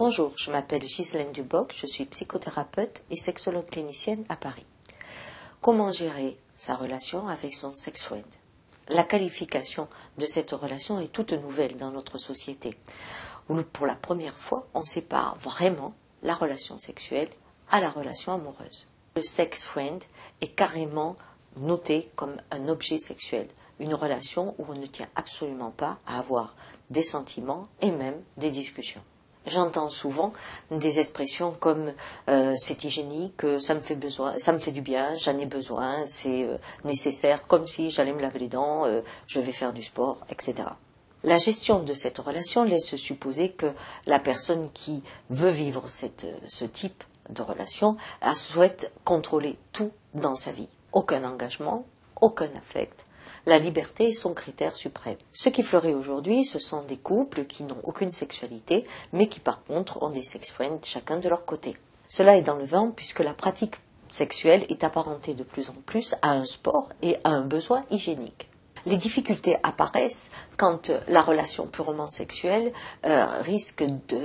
Bonjour, je m'appelle Ghislaine Duboc, je suis psychothérapeute et sexologue clinicienne à Paris. Comment gérer sa relation avec son sex-friend? La qualification de cette relation est toute nouvelle dans notre société, où pour la première fois, on sépare vraiment la relation sexuelle à la relation amoureuse. Le sex-friend est carrément noté comme un objet sexuel, une relation où on ne tient absolument pas à avoir des sentiments et même des discussions. J'entends souvent des expressions comme c'est hygiénique, ça me fait du bien, j'en ai besoin, c'est nécessaire, comme si j'allais me laver les dents, je vais faire du sport, etc. La gestion de cette relation laisse supposer que la personne qui veut vivre ce type de relation souhaite contrôler tout dans sa vie. Aucun engagement, aucun affect. La liberté est son critère suprême. Ce qui fleurit aujourd'hui, ce sont des couples qui n'ont aucune sexualité, mais qui par contre ont des sex-friends chacun de leur côté. Cela est dans le vent puisque la pratique sexuelle est apparentée de plus en plus à un sport et à un besoin hygiénique. Les difficultés apparaissent quand la relation purement sexuelle risque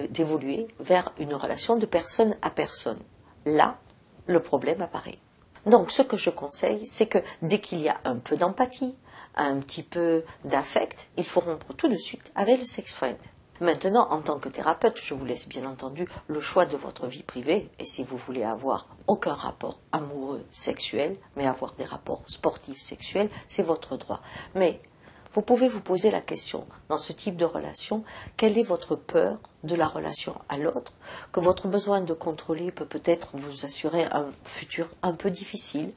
d'évoluer vers une relation de personne à personne. Là, le problème apparaît. Donc ce que je conseille, c'est que dès qu'il y a un peu d'empathie, un petit peu d'affect, il faut rompre tout de suite avec le sex-friend. Maintenant, en tant que thérapeute, je vous laisse bien entendu le choix de votre vie privée, et si vous voulez avoir aucun rapport amoureux sexuel, mais avoir des rapports sportifs sexuels, c'est votre droit. Mais vous pouvez vous poser la question, dans ce type de relation, quelle est votre peur de la relation à l'autre, que votre besoin de contrôler peut peut-être vous assurer un futur un peu difficile,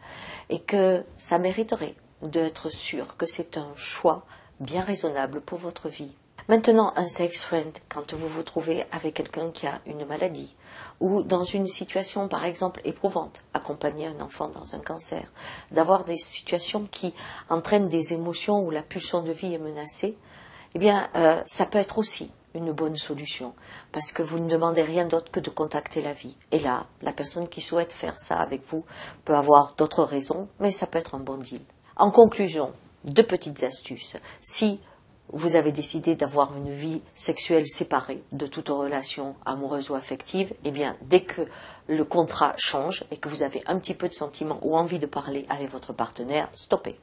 et que ça mériterait d'être sûr que c'est un choix bien raisonnable pour votre vie. Maintenant, un sex-friend, quand vous vous trouvez avec quelqu'un qui a une maladie, ou dans une situation par exemple éprouvante, accompagner un enfant dans un cancer, d'avoir des situations qui entraînent des émotions où la pulsion de vie est menacée, eh bien ça peut être aussi une bonne solution, parce que vous ne demandez rien d'autre que de contacter la vie. Et là, la personne qui souhaite faire ça avec vous peut avoir d'autres raisons, mais ça peut être un bon deal. En conclusion, 2 petites astuces. Si vous avez décidé d'avoir une vie sexuelle séparée de toute relation amoureuse ou affective, eh bien, dès que le contrat change et que vous avez un petit peu de sentiment ou envie de parler avec votre partenaire, stoppez.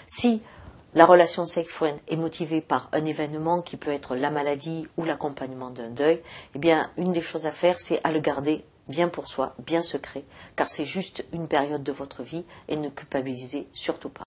Si la relation sex-friend est motivée par un événement qui peut être la maladie ou l'accompagnement d'un deuil, eh bien, une des choses à faire, c'est à le garder bien pour soi, bien secret, car c'est juste une période de votre vie et ne culpabilisez surtout pas.